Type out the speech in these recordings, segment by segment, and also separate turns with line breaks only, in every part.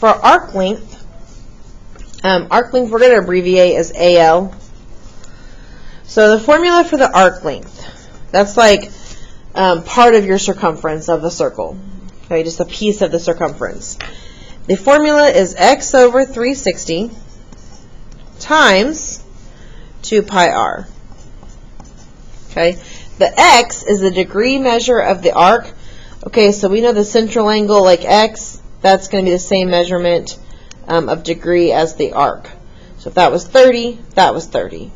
for arc length we're going to abbreviate as AL. So the formula for the arc length, that's like part of your circumference of the circle. Okay, just a piece of the circumference. The formula is x over 360 times 2 pi r. Okay, the x is the degree measure of the arc. Okay, so we know the central angle, like x, that's going to be the same measurement of degree as the arc. So if that was 30, that was 30.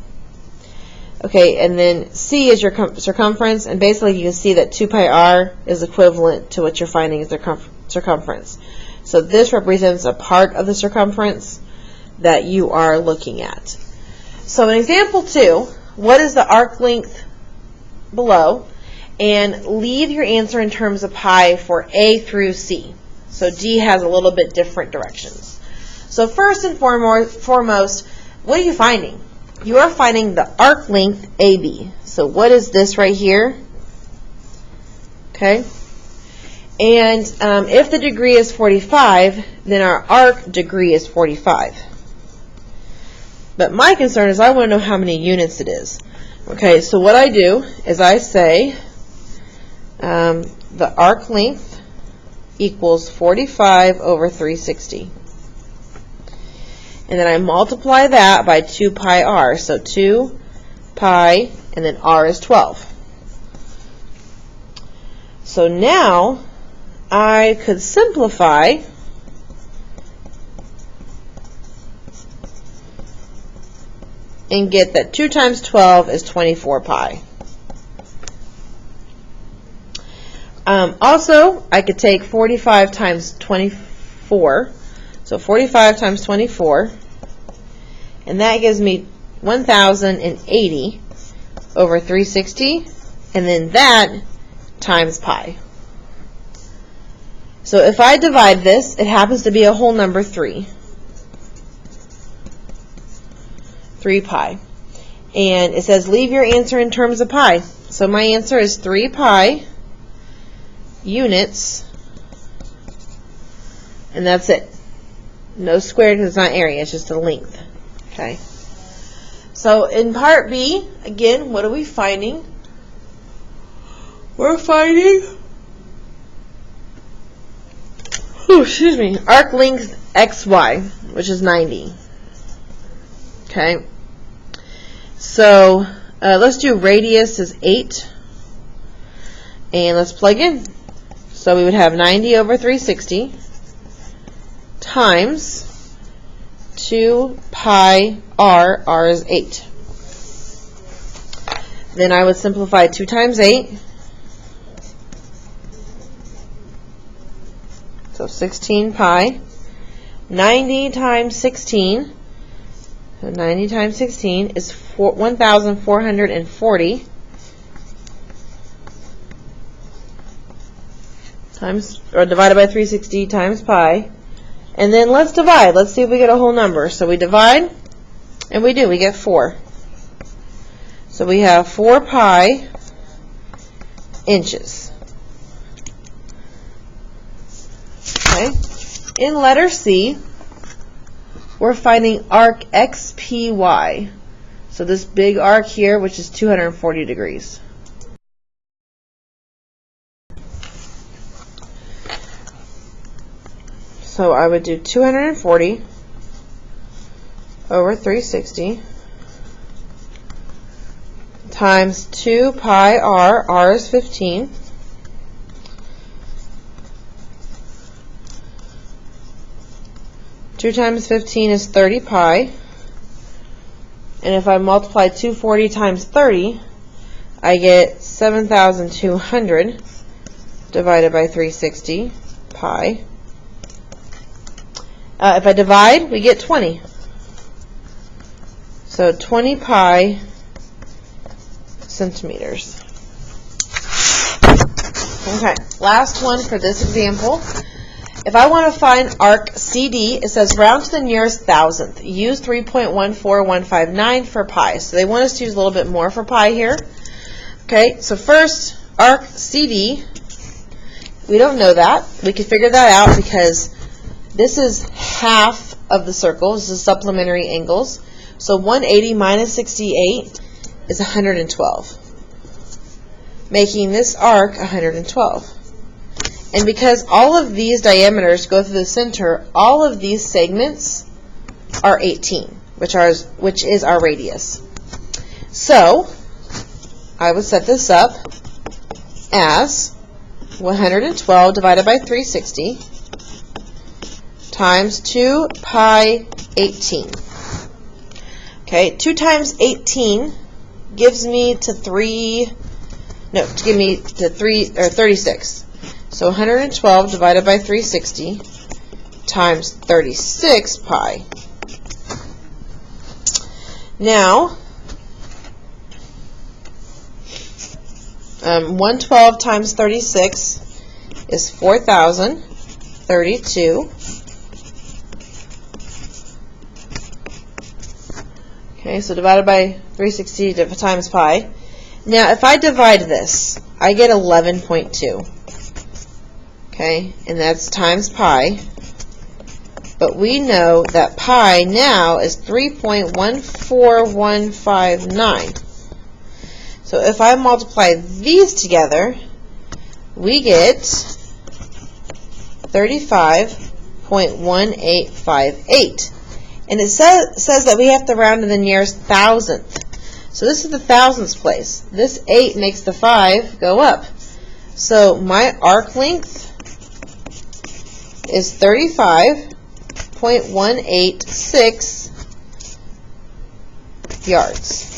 Okay, and then c is your circumference, and basically you can see that 2 pi r is equivalent to what you're finding as the circumference. So this represents a part of the circumference that you are looking at. So in example 2, what is the arc length below? And leave your answer in terms of pi for A through C. So D has a little bit different directions. So first and foremost, what are you finding? You are finding the arc length AB. So what is this right here? Okay. And if the degree is 45, then our arc degree is 45. But my concern is I want to know how many units it is. Okay, so what I do is I say the arc length equals 45 over 360. And then I multiply that by 2 pi r. So 2 pi, and then r is 12. So now I could simplify and get that 2 times 12 is 24 pi. Also, I could take 45 times 24. So 45 times 24, and that gives me 1,080 over 360, and then that times pi. So if I divide this, it happens to be a whole number 3 pi. And it says leave your answer in terms of pi. So my answer is 3 pi units, and that's it. No squared because it's not area, it's just a length. Okay. So in part B, again, what are we finding? We're finding, arc length XY, which is 90. Okay. So let's do radius is 8. And let's plug in. So we would have 90 over 360 times 2 pi r, r is 8. Then I would simplify 2 times 8. So 16 pi. 90 times 16. So 90 times 16 is 1,440 times, or divided by 360 times pi. And then let's divide. Let's see if we get a whole number. So we divide, and we do. We get 4. So we have 4 pi inches. Okay. In letter C, we're finding arc XPY. So this big arc here, which is 240 degrees. So I would do 240 over 360 times 2 pi r, r is 15, Two times 15 is 30 pi, and if I multiply 240 times 30, I get 7,200 divided by 360 pi. If I divide, we get 20. So 20 pi centimeters. Okay, last one for this example. If I want to find arc CD, it says round to the nearest thousandth. Use 3.14159 for pi. So they want us to use a little bit more for pi here. Okay, so first, arc CD, we don't know that. We can figure that out because This is half of the circle. This is supplementary angles. So 180 minus 68 is 112, making this arc 112. And because all of these diameters go through the center, all of these segments are 18, which is our radius. So I would set this up as 112 divided by 360 times 2 pi 18. Okay, 2 times 18 gives me to 36. So 112 divided by 360 times 36 pi. Now, 112 times 36 is 4,032. Okay, so divided by 360 times pi. Now, if I divide this, I get 11.2. Okay, and that's times pi. But we know that pi now is 3.14159. So if I multiply these together, we get 35.1858. And it says that we have to round to the nearest thousandth. So this is the thousandths place. This 8 makes the 5 go up. So my arc length is 35.186 yards.